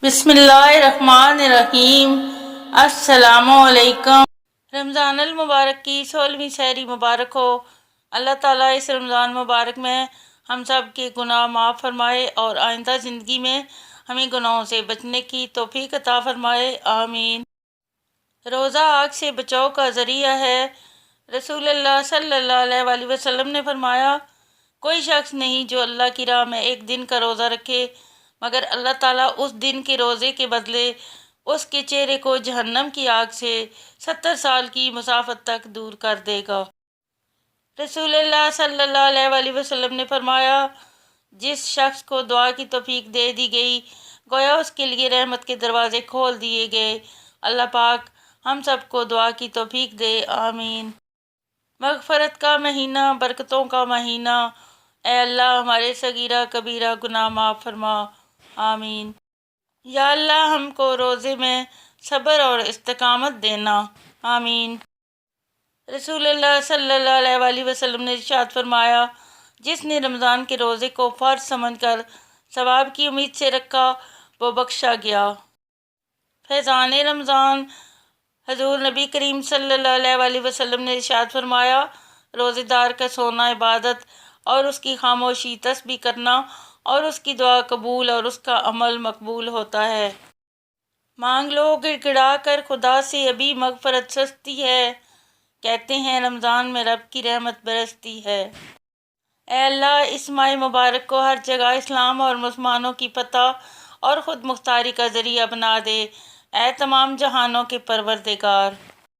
بسم اللہ الرحمن الرحیم۔ السلام علیکم۔ رمضان المبارک کی 16ویں سحری مبارک ہو۔ اللہ تعالیٰ اس رمضان مبارک میں ہم سب کے گناہ معاف فرمائے اور آئندہ زندگی میں ہمیں گناہوں سے بچنے کی توفیق عطا فرمائے، آمین۔ روزہ آگ سے بچاؤ کا ذریعہ ہے۔ رسول اللہ صلی اللہ علیہ وآلہ وسلم نے فرمایا، کوئی شخص نہیں جو اللہ کی راہ میں ایک دن کا روزہ رکھے مگر اللہ تعالیٰ اس دن کے روزے کے بدلے اس کے چہرے کو جہنم کی آگ سے 70 سال کی مسافت تک دور کر دے گا۔ رسول اللہ صلی اللہ علیہ وآلہ وسلم نے فرمایا، جس شخص کو دعا کی توفیق دے دی گئی گویا اس کے لیے رحمت کے دروازے کھول دیے گئے۔ اللہ پاک ہم سب کو دعا کی توفیق دے، آمین۔ مغفرت کا مہینہ، برکتوں کا مہینہ، اے اللہ ہمارے صغیرہ کبیرہ گناہ معاف فرما، آمین۔ یا اللہ ہم کو روزے میں صبر اور استقامت دینا، آمین۔ رسول اللہ صلی اللہ علیہ وآلہ وسلم نے ارشاد فرمایا، جس نے رمضان کے روزے کو فرض سمجھ کر ثواب کی امید سے رکھا وہ بخشا گیا۔ فیضان رمضان۔ حضور نبی کریم صلی اللہ علیہ وآلہ وسلم نے ارشاد فرمایا، روزے دار کا سونا عبادت اور اس کی خاموشی تسبیح کرنا اور اس کی دعا قبول اور اس کا عمل مقبول ہوتا ہے۔ مانگ لو گڑ گڑا کر خدا سے، ابھی مغفرت سستی ہے، کہتے ہیں رمضان میں رب کی رحمت برستی ہے۔ اے اللہ اس ماہ مبارک کو ہر جگہ اسلام اور مسلمانوں کی فتح اور خود مختاری کا ذریعہ بنا دے، اے تمام جہانوں کے پروردگار۔